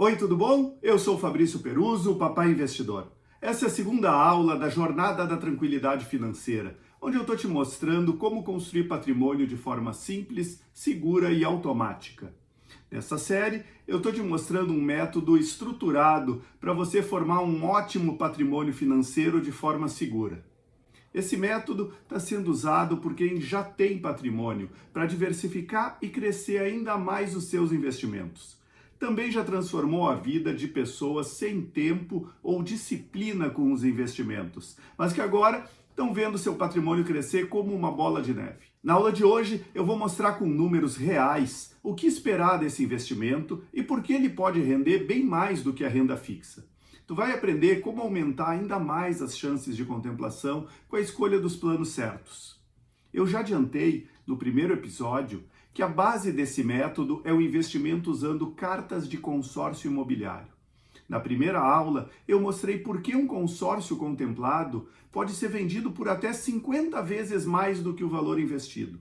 Oi, tudo bom? Eu sou Fabrício Peruso, o Papai Investidor. Essa é a segunda aula da Jornada da Tranquilidade Financeira, onde eu estou te mostrando como construir patrimônio de forma simples, segura e automática. Nessa série, eu estou te mostrando um método estruturado para você formar um ótimo patrimônio financeiro de forma segura. Esse método está sendo usado por quem já tem patrimônio para diversificar e crescer ainda mais os seus investimentos. Também já transformou a vida de pessoas sem tempo ou disciplina com os investimentos, mas que agora estão vendo seu patrimônio crescer como uma bola de neve. Na aula de hoje, eu vou mostrar com números reais o que esperar desse investimento e por que ele pode render bem mais do que a renda fixa. Tu vai aprender como aumentar ainda mais as chances de contemplação com a escolha dos planos certos. Eu já adiantei no primeiro episódio que a base desse método é o investimento usando cartas de consórcio imobiliário. Na primeira aula, eu mostrei por que um consórcio contemplado pode ser vendido por até 50 vezes mais do que o valor investido.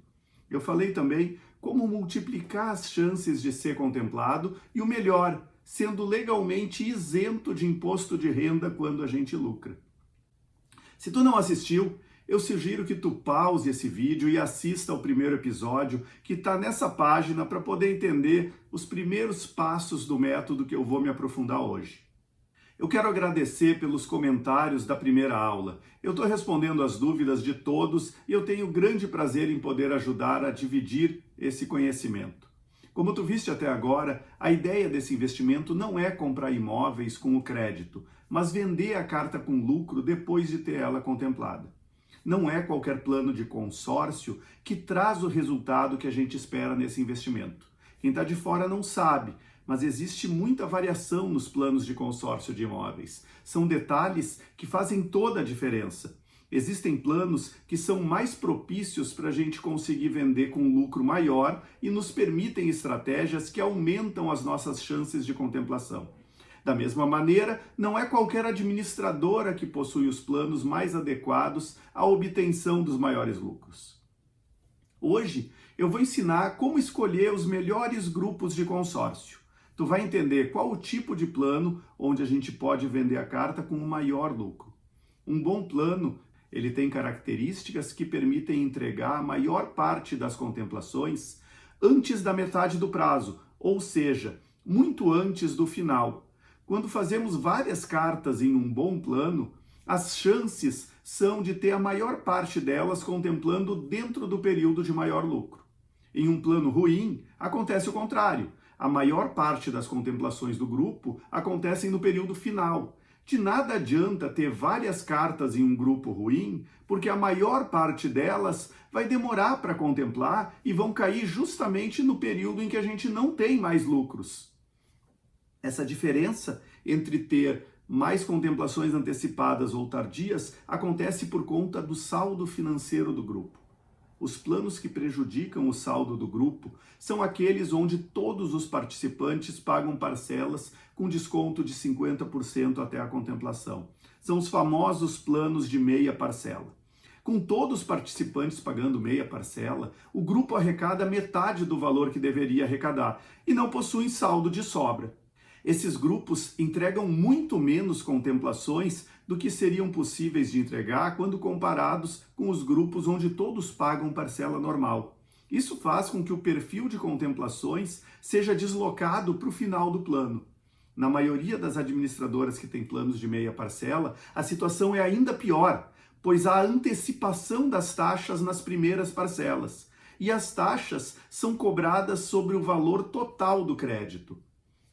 Eu falei também como multiplicar as chances de ser contemplado e o melhor, sendo legalmente isento de imposto de renda quando a gente lucra. Se tu não assistiu, eu sugiro que tu pause esse vídeo e assista ao primeiro episódio que está nessa página para poder entender os primeiros passos do método que eu vou me aprofundar hoje. Eu quero agradecer pelos comentários da primeira aula. Eu estou respondendo as dúvidas de todos e eu tenho grande prazer em poder ajudar a dividir esse conhecimento. Como tu viste até agora, a ideia desse investimento não é comprar imóveis com o crédito, mas vender a carta com lucro depois de ter ela contemplada. Não é qualquer plano de consórcio que traz o resultado que a gente espera nesse investimento. Quem está de fora não sabe, mas existe muita variação nos planos de consórcio de imóveis. São detalhes que fazem toda a diferença. Existem planos que são mais propícios para a gente conseguir vender com lucro maior e nos permitem estratégias que aumentam as nossas chances de contemplação. Da mesma maneira, não é qualquer administradora que possui os planos mais adequados à obtenção dos maiores lucros. Hoje, eu vou ensinar como escolher os melhores grupos de consórcio. Tu vai entender qual o tipo de plano onde a gente pode vender a carta com o maior lucro. Um bom plano, ele tem características que permitem entregar a maior parte das contemplações antes da metade do prazo, ou seja, muito antes do final. Quando fazemos várias cartas em um bom plano, as chances são de ter a maior parte delas contemplando dentro do período de maior lucro. Em um plano ruim, acontece o contrário. A maior parte das contemplações do grupo acontecem no período final. De nada adianta ter várias cartas em um grupo ruim, porque a maior parte delas vai demorar para contemplar e vão cair justamente no período em que a gente não tem mais lucros. Essa diferença entre ter mais contemplações antecipadas ou tardias acontece por conta do saldo financeiro do grupo. Os planos que prejudicam o saldo do grupo são aqueles onde todos os participantes pagam parcelas com desconto de 50% até a contemplação. São os famosos planos de meia parcela. Com todos os participantes pagando meia parcela, o grupo arrecada metade do valor que deveria arrecadar e não possui saldo de sobra. Esses grupos entregam muito menos contemplações do que seriam possíveis de entregar quando comparados com os grupos onde todos pagam parcela normal. Isso faz com que o perfil de contemplações seja deslocado para o final do plano. Na maioria das administradoras que têm planos de meia parcela, a situação é ainda pior, pois há antecipação das taxas nas primeiras parcelas, e as taxas são cobradas sobre o valor total do crédito.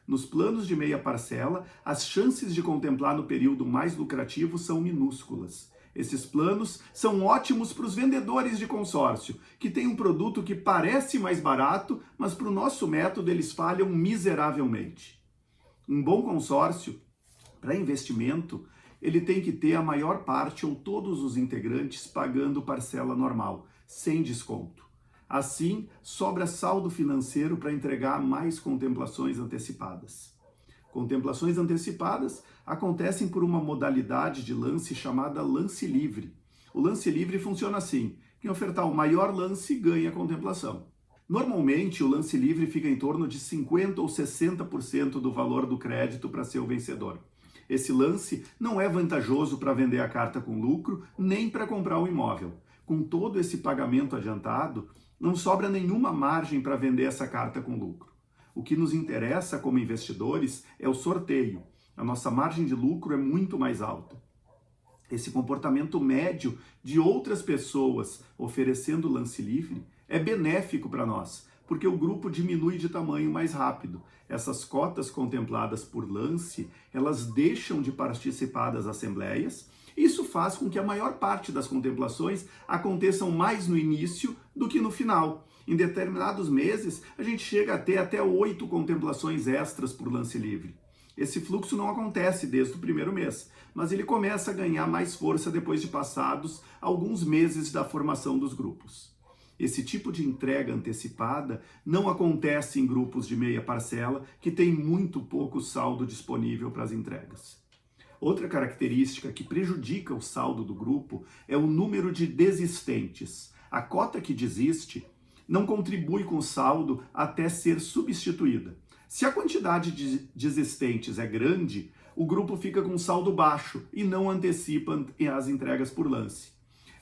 Nos planos de meia parcela, as chances de contemplar no período mais lucrativo são minúsculas. Esses planos são ótimos para os vendedores de consórcio, que têm um produto que parece mais barato, mas para o nosso método eles falham miseravelmente. Um bom consórcio, para investimento, ele tem que ter a maior parte ou todos os integrantes pagando parcela normal, sem desconto. Assim, sobra saldo financeiro para entregar mais contemplações antecipadas. Contemplações antecipadas acontecem por uma modalidade de lance chamada lance livre. O lance livre funciona assim: quem ofertar o maior lance ganha a contemplação. Normalmente, o lance livre fica em torno de 50% ou 60% do valor do crédito para ser o vencedor. Esse lance não é vantajoso para vender a carta com lucro, nem para comprar o imóvel. Com todo esse pagamento adiantado, não sobra nenhuma margem para vender essa carta com lucro. O que nos interessa como investidores é o sorteio. A nossa margem de lucro é muito mais alta. Esse comportamento médio de outras pessoas oferecendo lance livre é benéfico para nós, porque o grupo diminui de tamanho mais rápido. Essas cotas contempladas por lance, elas deixam de participar das assembleias. Isso faz com que a maior parte das contemplações aconteçam mais no início do que no final. Em determinados meses, a gente chega a ter até 8 contemplações extras por lance livre. Esse fluxo não acontece desde o primeiro mês, mas ele começa a ganhar mais força depois de passados alguns meses da formação dos grupos. Esse tipo de entrega antecipada não acontece em grupos de meia parcela que tem muito pouco saldo disponível para as entregas. Outra característica que prejudica o saldo do grupo é o número de desistentes. A cota que desiste não contribui com o saldo até ser substituída. Se a quantidade de desistentes é grande, o grupo fica com saldo baixo e não antecipa as entregas por lance.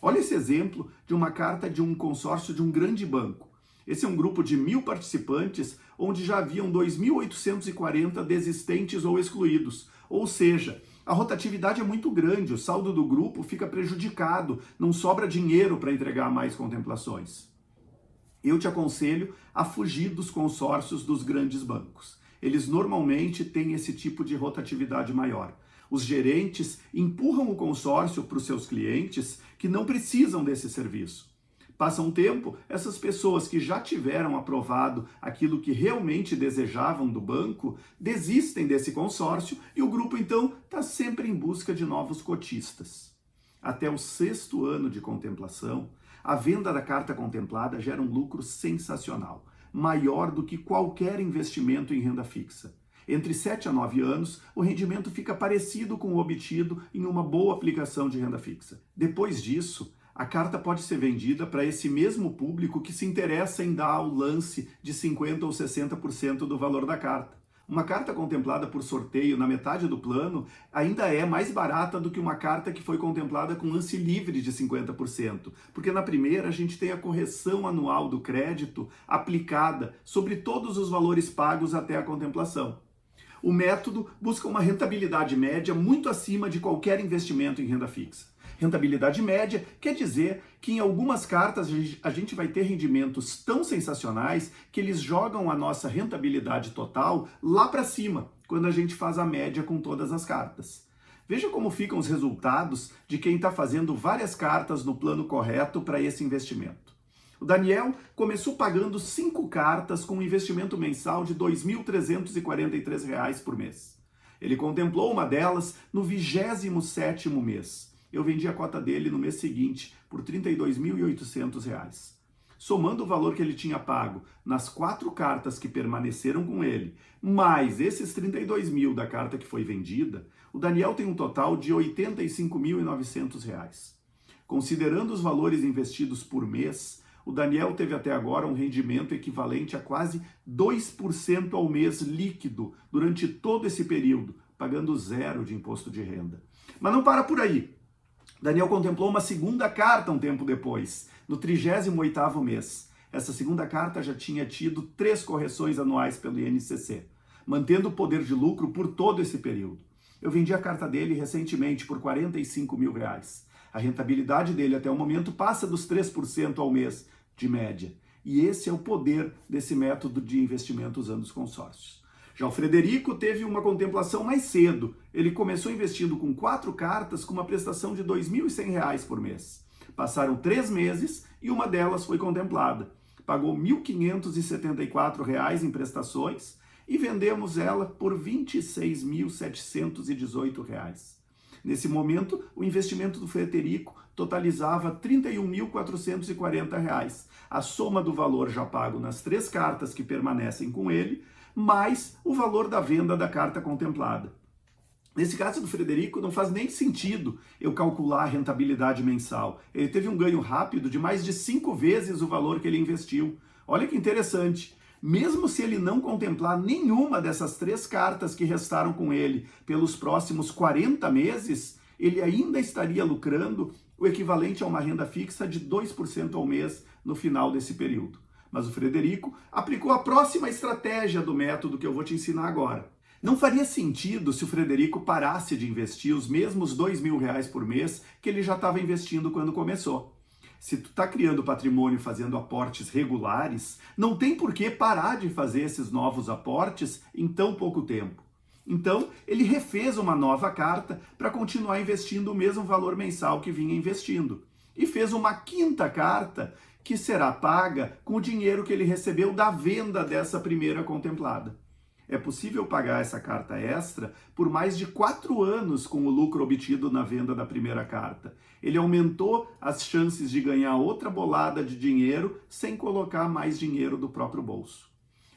Olha esse exemplo de uma carta de um consórcio de um grande banco. Esse é um grupo de 1.000 participantes, onde já haviam 2.840 desistentes ou excluídos. Ou seja, a rotatividade é muito grande, o saldo do grupo fica prejudicado, não sobra dinheiro para entregar mais contemplações. Eu te aconselho a fugir dos consórcios dos grandes bancos. Eles normalmente têm esse tipo de rotatividade maior. Os gerentes empurram o consórcio para os seus clientes que não precisam desse serviço. Passa um tempo, essas pessoas que já tiveram aprovado aquilo que realmente desejavam do banco, desistem desse consórcio e o grupo então está sempre em busca de novos cotistas. Até o 6º ano de contemplação, a venda da carta contemplada gera um lucro sensacional, maior do que qualquer investimento em renda fixa. Entre 7 a 9 anos, o rendimento fica parecido com o obtido em uma boa aplicação de renda fixa. Depois disso, a carta pode ser vendida para esse mesmo público que se interessa em dar o lance de 50% ou 60% do valor da carta. Uma carta contemplada por sorteio na metade do plano ainda é mais barata do que uma carta que foi contemplada com lance livre de 50%, porque na primeira a gente tem a correção anual do crédito aplicada sobre todos os valores pagos até a contemplação. O método busca uma rentabilidade média muito acima de qualquer investimento em renda fixa. Rentabilidade média quer dizer que em algumas cartas a gente vai ter rendimentos tão sensacionais que eles jogam a nossa rentabilidade total lá para cima, quando a gente faz a média com todas as cartas. Veja como ficam os resultados de quem está fazendo várias cartas no plano correto para esse investimento. O Daniel começou pagando 5 cartas com um investimento mensal de R$ 2.343 por mês. Ele contemplou uma delas no 27º mês. Eu vendi a cota dele no mês seguinte por R$ 32.800. Somando o valor que ele tinha pago nas 4 cartas que permaneceram com ele, mais esses 32 mil da carta que foi vendida, o Daniel tem um total de R$ 85.900. Considerando os valores investidos por mês, o Daniel teve até agora um rendimento equivalente a quase 2% ao mês líquido durante todo esse período, pagando 0 de imposto de renda. Mas não para por aí. Daniel contemplou uma segunda carta um tempo depois, no 38º mês. Essa segunda carta já tinha tido 3 correções anuais pelo INCC, mantendo o poder de lucro por todo esse período. Eu vendi a carta dele recentemente por R$ 45 mil. A rentabilidade dele até o momento passa dos 3% ao mês de média. E esse é o poder desse método de investimento usando os consórcios. Já o Frederico teve uma contemplação mais cedo. Ele começou investindo com 4 cartas com uma prestação de R$ 2.100 por mês. Passaram 3 meses e uma delas foi contemplada. Pagou R$ 1.574 em prestações e vendemos ela por R$ 26.718. Nesse momento, o investimento do Frederico totalizava R$ 31.440. A soma do valor já pago nas 3 cartas que permanecem com ele, mais o valor da venda da carta contemplada. Nesse caso do Frederico, não faz nem sentido eu calcular a rentabilidade mensal. Ele teve um ganho rápido de mais de 5 vezes o valor que ele investiu. Olha que interessante. Mesmo se ele não contemplar nenhuma dessas 3 cartas que restaram com ele pelos próximos 40 meses, ele ainda estaria lucrando o equivalente a uma renda fixa de 2% ao mês no final desse período. Mas o Frederico aplicou a próxima estratégia do método que eu vou te ensinar agora. Não faria sentido se o Frederico parasse de investir os mesmos R$ 2.000 por mês que ele já estava investindo quando começou. Se tu está criando patrimônio fazendo aportes regulares, não tem por que parar de fazer esses novos aportes em tão pouco tempo. Então, ele refez uma nova carta para continuar investindo o mesmo valor mensal que vinha investindo. E fez uma 5ª carta que será paga com o dinheiro que ele recebeu da venda dessa primeira contemplada. É possível pagar essa carta extra por mais de 4 anos com o lucro obtido na venda da primeira carta. Ele aumentou as chances de ganhar outra bolada de dinheiro sem colocar mais dinheiro do próprio bolso.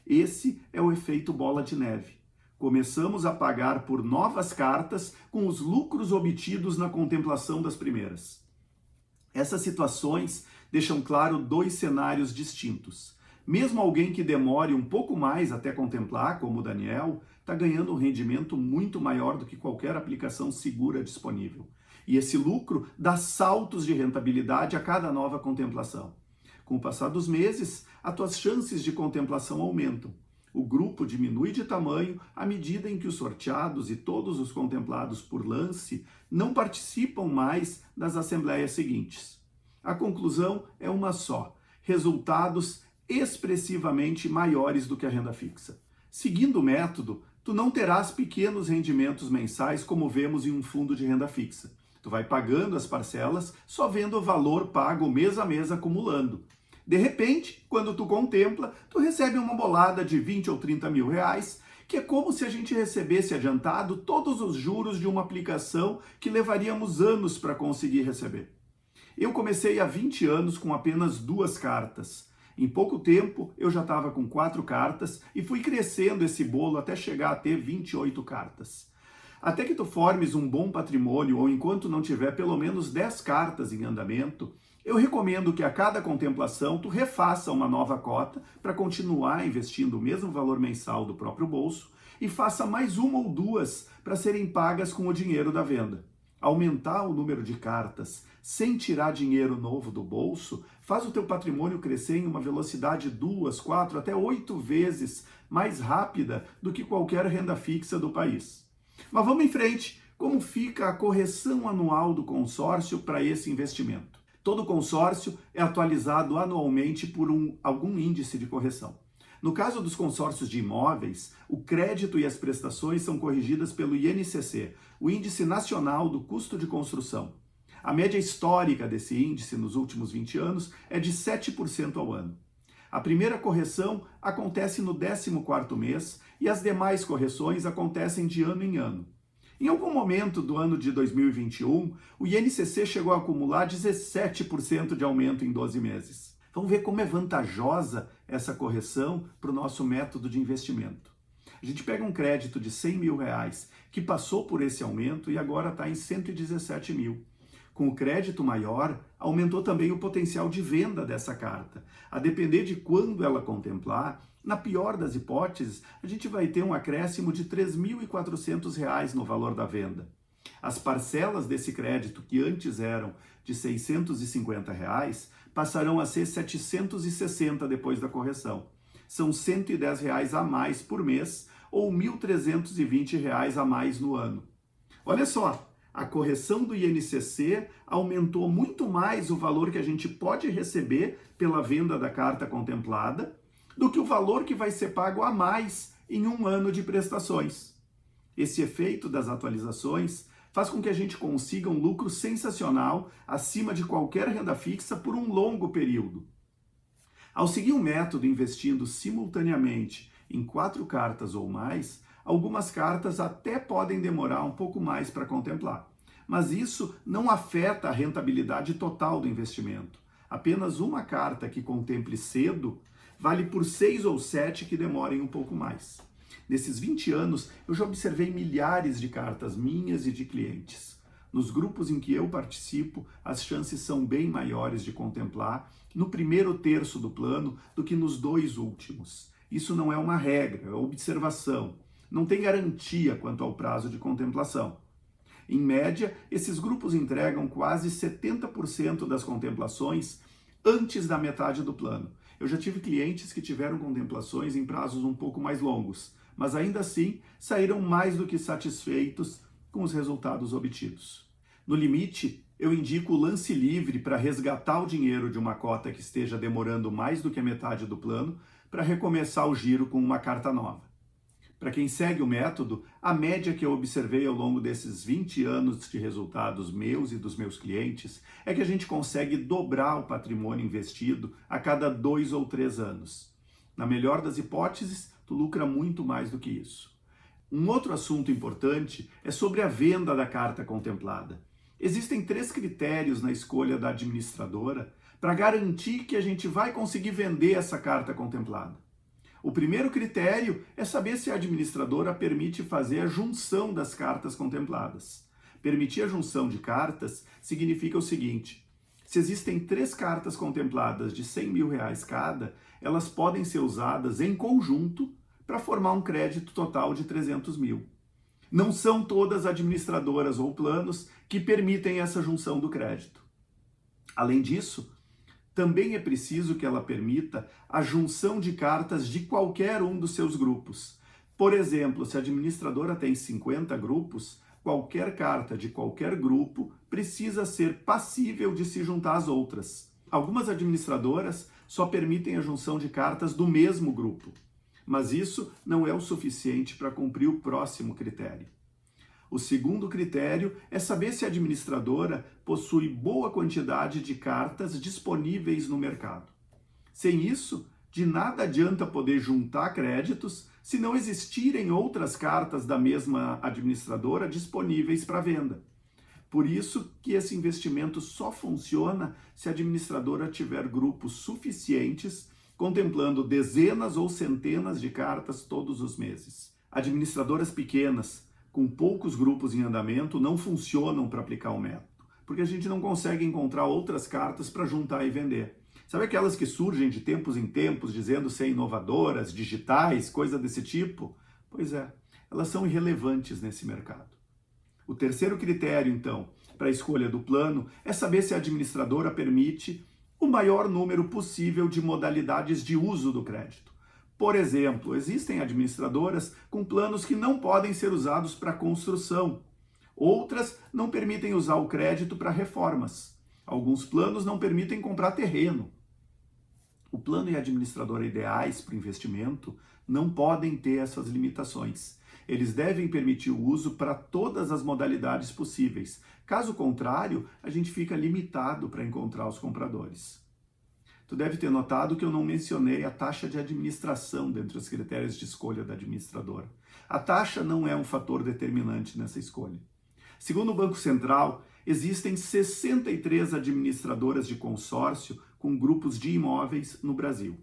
Esse é o efeito bola de neve. Começamos a pagar por novas cartas com os lucros obtidos na contemplação das primeiras. Essas situações deixam claro 2 cenários distintos. Mesmo alguém que demore um pouco mais até contemplar, como o Daniel, está ganhando um rendimento muito maior do que qualquer aplicação segura disponível. E esse lucro dá saltos de rentabilidade a cada nova contemplação. Com o passar dos meses, as tuas chances de contemplação aumentam. O grupo diminui de tamanho à medida em que os sorteados e todos os contemplados por lance não participam mais das assembleias seguintes. A conclusão é uma só: resultados expressivamente maiores do que a renda fixa. Seguindo o método, tu não terás pequenos rendimentos mensais como vemos em um fundo de renda fixa. Tu vai pagando as parcelas, só vendo o valor pago mês a mês acumulando. De repente, quando tu contempla, tu recebe uma bolada de 20 ou 30 mil reais, que é como se a gente recebesse adiantado todos os juros de uma aplicação que levaríamos anos para conseguir receber. Eu comecei há 20 anos com apenas 2 cartas. Em pouco tempo, eu já estava com 4 cartas e fui crescendo esse bolo até chegar a ter 28 cartas. Até que tu formes um bom patrimônio ou enquanto não tiver pelo menos 10 cartas em andamento, eu recomendo que a cada contemplação tu refaça uma nova cota para continuar investindo o mesmo valor mensal do próprio bolso e faça mais uma ou 2 para serem pagas com o dinheiro da venda. Aumentar o número de cartas sem tirar dinheiro novo do bolso faz o teu patrimônio crescer em uma velocidade 2, 4, até 8 vezes mais rápida do que qualquer renda fixa do país. Mas vamos em frente. Como fica a correção anual do consórcio para esse investimento? Todo consórcio é atualizado anualmente por algum índice de correção. No caso dos consórcios de imóveis, o crédito e as prestações são corrigidas pelo INCC, o Índice Nacional do Custo de Construção. A média histórica desse índice nos últimos 20 anos é de 7% ao ano. A primeira correção acontece no 14º mês e as demais correções acontecem de ano em ano. Em algum momento do ano de 2021, o INCC chegou a acumular 17% de aumento em 12 meses. Vamos ver como é vantajosa essa correção para o nosso método de investimento. A gente pega um crédito de 100 mil reais que passou por esse aumento e agora está em 117 mil. Com o crédito maior, aumentou também o potencial de venda dessa carta. A depender de quando ela contemplar, na pior das hipóteses, a gente vai ter um acréscimo de R$ 3.400 no valor da venda. As parcelas desse crédito, que antes eram de R$ 650, passarão a ser 760 depois da correção. São R$ 110 a mais por mês ou R$ 1.320 a mais no ano. Olha só, a correção do INCC aumentou muito mais o valor que a gente pode receber pela venda da carta contemplada do que o valor que vai ser pago a mais em um ano de prestações. Esse efeito das atualizações faz com que a gente consiga um lucro sensacional acima de qualquer renda fixa por um longo período. Ao seguir um método investindo simultaneamente em 4 cartas ou mais, algumas cartas até podem demorar um pouco mais para contemplar. Mas isso não afeta a rentabilidade total do investimento. Apenas uma carta que contemple cedo vale por 6 ou 7 que demorem um pouco mais. Nesses 20 anos, eu já observei milhares de cartas minhas e de clientes. Nos grupos em que eu participo, as chances são bem maiores de contemplar no primeiro terço do plano do que nos 2 últimos. Isso não é uma regra, é observação. Não tem garantia quanto ao prazo de contemplação. Em média, esses grupos entregam quase 70% das contemplações antes da metade do plano. Eu já tive clientes que tiveram contemplações em prazos um pouco mais longos, mas ainda assim saíram mais do que satisfeitos com os resultados obtidos. No limite, eu indico o lance livre para resgatar o dinheiro de uma cota que esteja demorando mais do que a metade do plano para recomeçar o giro com uma carta nova. Para quem segue o método, a média que eu observei ao longo desses 20 anos de resultados meus e dos meus clientes é que a gente consegue dobrar o patrimônio investido a cada 2 ou 3 anos. Na melhor das hipóteses, tu lucra muito mais do que isso. Um outro assunto importante é sobre a venda da carta contemplada. Existem 3 critérios na escolha da administradora para garantir que a gente vai conseguir vender essa carta contemplada. O primeiro critério é saber se a administradora permite fazer a junção das cartas contempladas. Permitir a junção de cartas significa o seguinte: se existem 3 cartas contempladas de R$100 mil cada, elas podem ser usadas em conjunto para formar um crédito total de 300 mil. Não são todas administradoras ou planos que permitem essa junção do crédito. Além disso, também é preciso que ela permita a junção de cartas de qualquer um dos seus grupos. Por exemplo, se a administradora tem 50 grupos, qualquer carta de qualquer grupo precisa ser passível de se juntar às outras. Algumas administradoras só permitem a junção de cartas do mesmo grupo, mas isso não é o suficiente para cumprir o próximo critério. O segundo critério é saber se a administradora possui boa quantidade de cartas disponíveis no mercado. Sem isso, de nada adianta poder juntar créditos se não existirem outras cartas da mesma administradora disponíveis para venda. Por isso que esse investimento só funciona se a administradora tiver grupos suficientes, contemplando dezenas ou centenas de cartas todos os meses. Administradoras pequenas, com poucos grupos em andamento, não funcionam para aplicar o método, porque a gente não consegue encontrar outras cartas para juntar e vender. Sabe aquelas que surgem de tempos em tempos dizendo ser inovadoras, digitais, coisa desse tipo? Pois é, elas são irrelevantes nesse mercado. O terceiro critério, então, para a escolha do plano é saber se a administradora permite o maior número possível de modalidades de uso do crédito. Por exemplo, existem administradoras com planos que não podem ser usados para construção. Outras não permitem usar o crédito para reformas. Alguns planos não permitem comprar terreno. O plano e a administradora ideais para o investimento não podem ter essas limitações. Eles devem permitir o uso para todas as modalidades possíveis. Caso contrário, a gente fica limitado para encontrar os compradores. Tu deve ter notado que eu não mencionei a taxa de administração dentre os critérios de escolha da administradora. A taxa não é um fator determinante nessa escolha. Segundo o Banco Central, existem 63 administradoras de consórcio com grupos de imóveis no Brasil.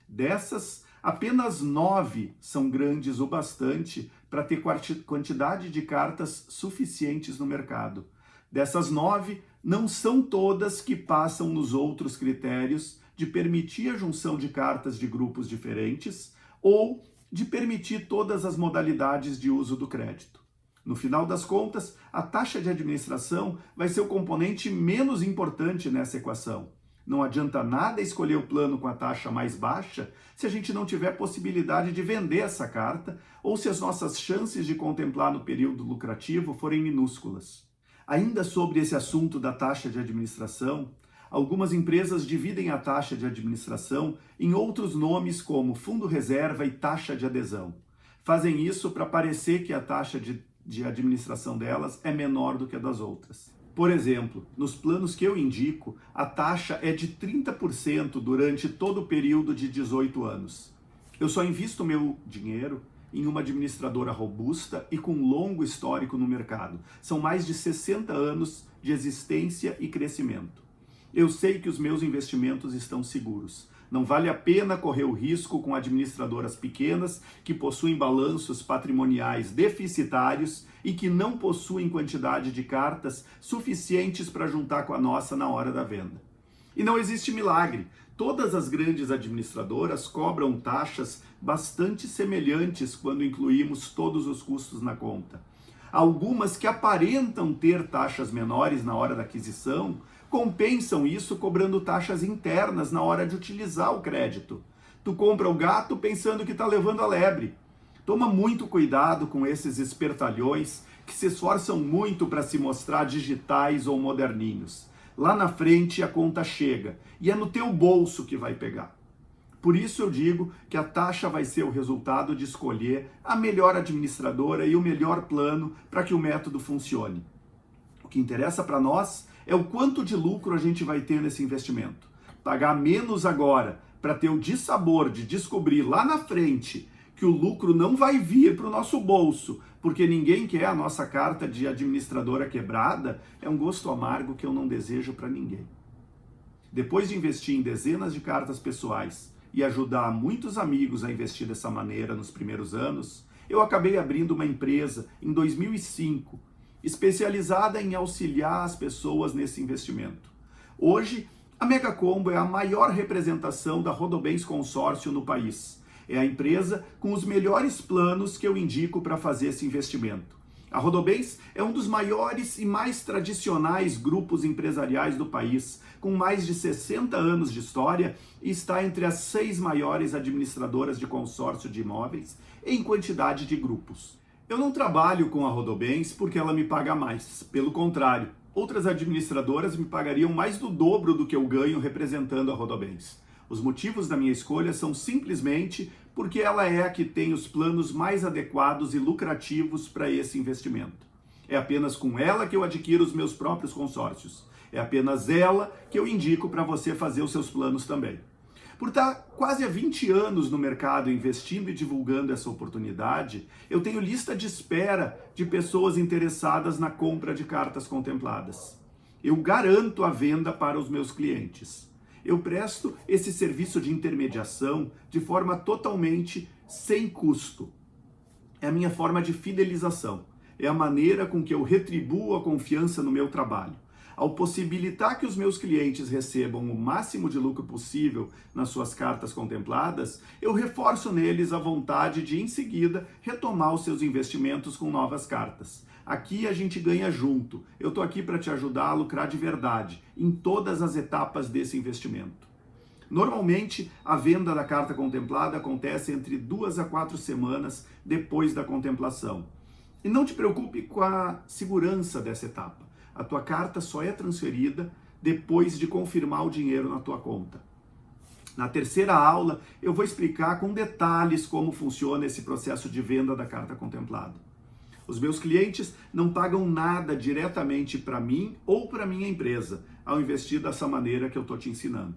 Dessas, apenas 9 são grandes o bastante para ter quantidade de cartas suficientes no mercado. Dessas 9, não são todas que passam nos outros critérios de permitir a junção de cartas de grupos diferentes ou de permitir todas as modalidades de uso do crédito. No final das contas, a taxa de administração vai ser o componente menos importante nessa equação. Não adianta nada escolher o plano com a taxa mais baixa se a gente não tiver possibilidade de vender essa carta ou se as nossas chances de contemplar no período lucrativo forem minúsculas. Ainda sobre esse assunto da taxa de administração, algumas empresas dividem a taxa de administração em outros nomes como fundo reserva e taxa de adesão. Fazem isso para parecer que a taxa de administração delas é menor do que a das outras. Por exemplo, nos planos que eu indico, a taxa é de 30% durante todo o período de 18 anos. Eu só invisto meu dinheiro em uma administradora robusta e com longo histórico no mercado. São mais de 60 anos de existência e crescimento. Eu sei que os meus investimentos estão seguros. Não vale a pena correr o risco com administradoras pequenas que possuem balanços patrimoniais deficitários e que não possuem quantidade de cartas suficientes para juntar com a nossa na hora da venda. E não existe milagre. Todas as grandes administradoras cobram taxas bastante semelhantes quando incluímos todos os custos na conta. Algumas que aparentam ter taxas menores na hora da aquisição, compensam isso cobrando taxas internas na hora de utilizar o crédito. Tu compra o gato pensando que está levando a lebre. Toma muito cuidado com esses espertalhões que se esforçam muito para se mostrar digitais ou moderninhos. Lá na frente a conta chega e é no teu bolso que vai pegar. Por isso eu digo que a taxa vai ser o resultado de escolher a melhor administradora e o melhor plano para que o método funcione. O que interessa para nós é o quanto de lucro a gente vai ter nesse investimento. Pagar menos agora para ter o dissabor de descobrir lá na frente que o lucro não vai vir para o nosso bolso, porque ninguém quer a nossa carta de administradora quebrada, é um gosto amargo que eu não desejo para ninguém. Depois de investir em dezenas de cartas pessoais e ajudar muitos amigos a investir dessa maneira nos primeiros anos, eu acabei abrindo uma empresa em 2005, especializada em auxiliar as pessoas nesse investimento. Hoje, a Megacombo é a maior representação da Rodobens Consórcio no país. É a empresa com os melhores planos que eu indico para fazer esse investimento. A Rodobens é um dos maiores e mais tradicionais grupos empresariais do país, com mais de 60 anos de história e está entre as 6 maiores administradoras de consórcio de imóveis em quantidade de grupos. Eu não trabalho com a Rodobens porque ela me paga mais. Pelo contrário, outras administradoras me pagariam mais do dobro do que eu ganho representando a Rodobens. Os motivos da minha escolha são simplesmente porque ela é a que tem os planos mais adequados e lucrativos para esse investimento. É apenas com ela que eu adquiro os meus próprios consórcios. É apenas ela que eu indico para você fazer os seus planos também. Por estar quase há 20 anos no mercado investindo e divulgando essa oportunidade, eu tenho lista de espera de pessoas interessadas na compra de cartas contempladas. Eu garanto a venda para os meus clientes. Eu presto esse serviço de intermediação de forma totalmente sem custo. É a minha forma de fidelização. É a maneira com que eu retribuo a confiança no meu trabalho. Ao possibilitar que os meus clientes recebam o máximo de lucro possível nas suas cartas contempladas, eu reforço neles a vontade de, em seguida, retomar os seus investimentos com novas cartas. Aqui a gente ganha junto. Eu estou aqui para te ajudar a lucrar de verdade, em todas as etapas desse investimento. Normalmente, a venda da carta contemplada acontece entre 2 a 4 semanas depois da contemplação. E não te preocupe com a segurança dessa etapa. A tua carta só é transferida depois de confirmar o dinheiro na tua conta. Na terceira aula, eu vou explicar com detalhes como funciona esse processo de venda da carta contemplada. Os meus clientes não pagam nada diretamente para mim ou para minha empresa ao investir dessa maneira que eu estou te ensinando.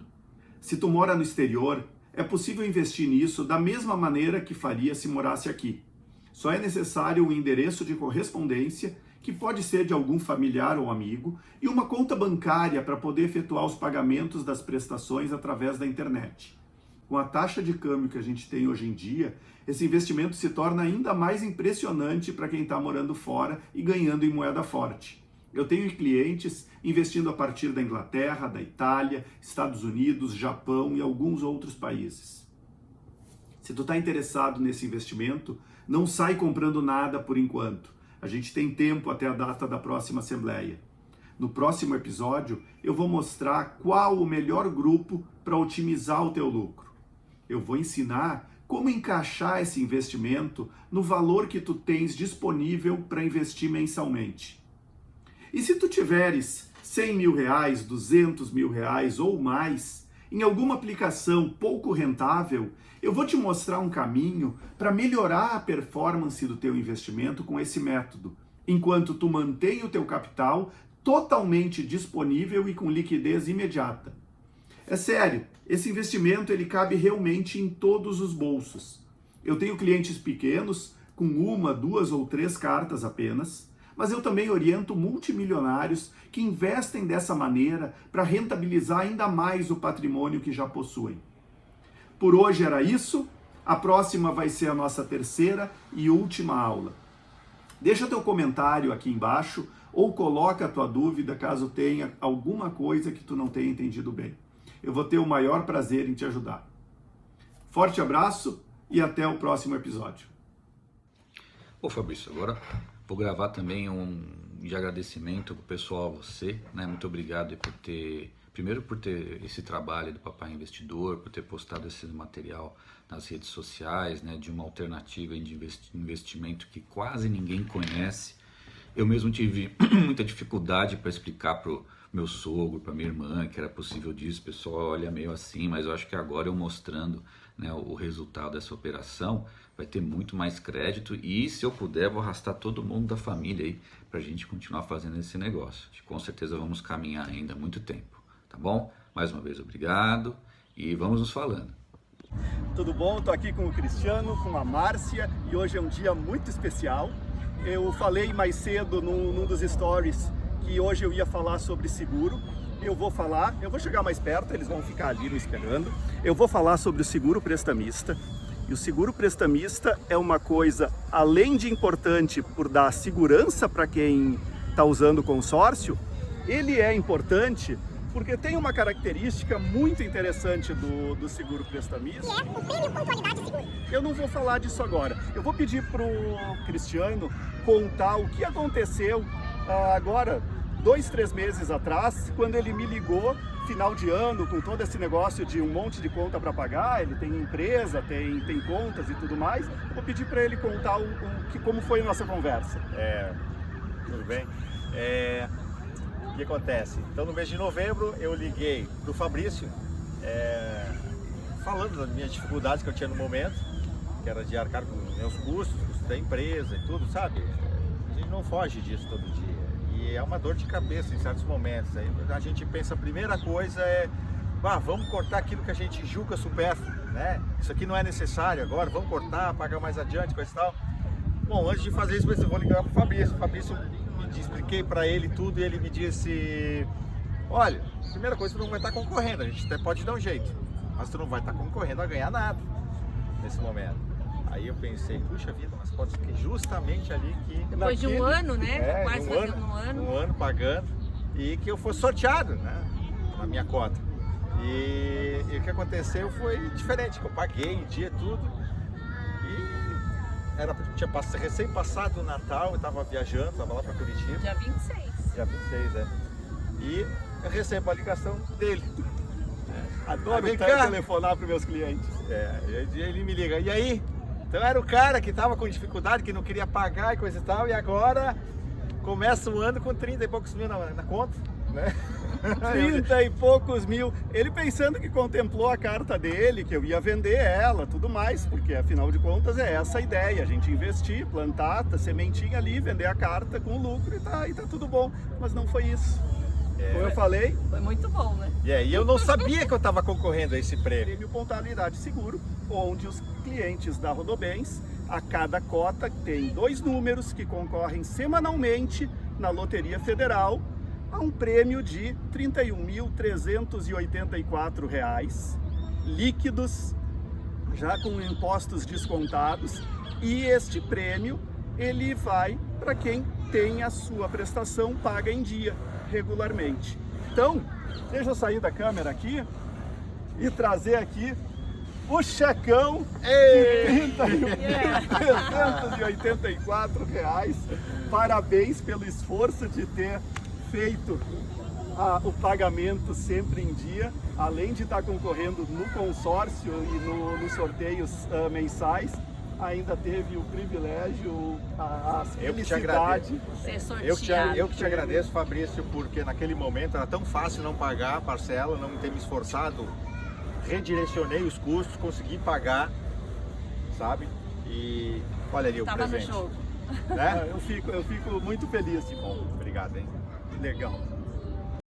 Se tu mora no exterior, é possível investir nisso da mesma maneira que faria se morasse aqui. Só é necessário um endereço de correspondência, que pode ser de algum familiar ou amigo, e uma conta bancária para poder efetuar os pagamentos das prestações através da internet. Com a taxa de câmbio que a gente tem hoje em dia, esse investimento se torna ainda mais impressionante para quem está morando fora e ganhando em moeda forte. Eu tenho clientes investindo a partir da Inglaterra, da Itália, Estados Unidos, Japão e alguns outros países. Se tu está interessado nesse investimento, não sai comprando nada por enquanto. A gente tem tempo até a data da próxima assembleia. No próximo episódio, eu vou mostrar qual o melhor grupo para otimizar o teu lucro. Eu vou ensinar como encaixar esse investimento no valor que tu tens disponível para investir mensalmente. E se tu tiveres 100 mil reais, 200 mil reais ou mais, em alguma aplicação pouco rentável, eu vou te mostrar um caminho para melhorar a performance do teu investimento com esse método, enquanto tu mantém o teu capital totalmente disponível e com liquidez imediata. É sério, esse investimento ele cabe realmente em todos os bolsos. Eu tenho clientes pequenos com 1, 2 ou 3 cartas apenas, mas eu também oriento multimilionários que investem dessa maneira para rentabilizar ainda mais o patrimônio que já possuem. Por hoje era isso. A próxima vai ser a nossa terceira e última aula. Deixa teu comentário aqui embaixo ou coloca a tua dúvida caso tenha alguma coisa que tu não tenha entendido bem. Eu vou ter o maior prazer em te ajudar. Forte abraço e até o próximo episódio. Ô Fabrício, agora vou gravar também de agradecimento pro pessoal, a você, né? Muito obrigado primeiro por ter esse trabalho do Papai Investidor, por ter postado esse material nas redes sociais, né? De uma alternativa de investimento que quase ninguém conhece. Eu mesmo tive muita dificuldade para explicar pro meu sogro, para minha irmã, que era possível disso. O pessoal olha meio assim, mas eu acho que agora eu mostrando, né, o resultado dessa operação, vai ter muito mais crédito e, se eu puder, vou arrastar todo mundo da família aí para a gente continuar fazendo esse negócio. Com certeza vamos caminhar ainda há muito tempo, tá bom? Mais uma vez, obrigado e vamos nos falando. Tudo bom? Estou aqui com o Cristiano, com a Márcia e hoje é um dia muito especial. Eu falei mais cedo num dos stories que hoje eu ia falar sobre seguro. Eu vou chegar mais perto, eles vão ficar ali me esperando. Eu vou falar sobre o seguro prestamista. E o seguro prestamista é uma coisa, além de importante por dar segurança para quem está usando o consórcio, ele é importante porque tem uma característica muito interessante do seguro prestamista. Que é o prêmio pontualidade seguro. Eu não vou falar disso agora. Eu vou pedir para o Cristiano contar o que aconteceu agora, 2-3 meses atrás, quando ele me ligou, final de ano, com todo esse negócio de um monte de conta para pagar. Ele tem empresa, tem contas e tudo mais. Eu vou pedir para ele contar como foi a nossa conversa. Tudo bem? O que acontece? Então, no mês de novembro, eu liguei do Fabrício, falando das minhas dificuldades que eu tinha no momento, que era de arcar com meus custos da empresa e tudo, sabe? A gente não foge disso todo dia. E é uma dor de cabeça em certos momentos. Aí a gente pensa, a primeira coisa vamos cortar aquilo que a gente julga supérfluo, né? Isso aqui não é necessário agora, vamos cortar, pagar mais adiante, coisa e tal. Bom, antes de fazer isso, eu vou ligar para o Fabrício. O Fabrício, expliquei para ele tudo e ele me disse: olha, primeira coisa, tu não vai estar concorrendo, a gente até pode dar um jeito, mas tu não vai estar concorrendo a ganhar nada nesse momento. Aí eu pensei, puxa vida, mas pode ser que justamente ali que... Depois de um ano, né? Quase fazendo um ano. Um ano pagando, e que eu fosse sorteado, né? Na minha cota. E o que aconteceu foi diferente, que eu paguei em dia tudo. E tinha recém-passado o Natal, eu estava viajando, estava lá para Curitiba. Dia 26. Dia 26, E eu recebo a ligação dele. Adoro telefonar para os meus clientes. Ele me liga, e aí? Então era o cara que estava com dificuldade, que não queria pagar e coisa e tal, e agora começa o ano com 30 e poucos mil na conta, né? 30 e poucos mil. Ele pensando que contemplou a carta dele, que eu ia vender ela, tudo mais, porque afinal de contas é essa a ideia, a gente investir, plantar, sementinha ali, vender a carta com lucro e tá tudo bom. Mas não foi isso. Como eu falei... Foi muito bom, né? E eu não sabia que eu estava concorrendo a esse prêmio. Prêmio Pontualidade Seguro, onde os clientes da Rodobens, a cada cota tem 2 números que concorrem semanalmente na Loteria Federal a um prêmio de R$ 31.384 líquidos, já com impostos descontados, e este prêmio ele vai para quem tem a sua prestação paga em dia, regularmente. Então, deixa eu sair da câmera aqui e trazer aqui o checão de R$ 31.384. Parabéns pelo esforço de ter feito o pagamento sempre em dia, além de estar concorrendo no consórcio e nos sorteios mensais. Ainda teve o privilégio, a felicidade. Ser sorteado. Eu que te agradeço, Fabrício, porque naquele momento era tão fácil não pagar a parcela, não ter me esforçado, redirecionei os custos, consegui pagar, sabe? E olha ali o presente. Tava no jogo. Né? Eu fico muito feliz. Bom, obrigado, hein? Legal.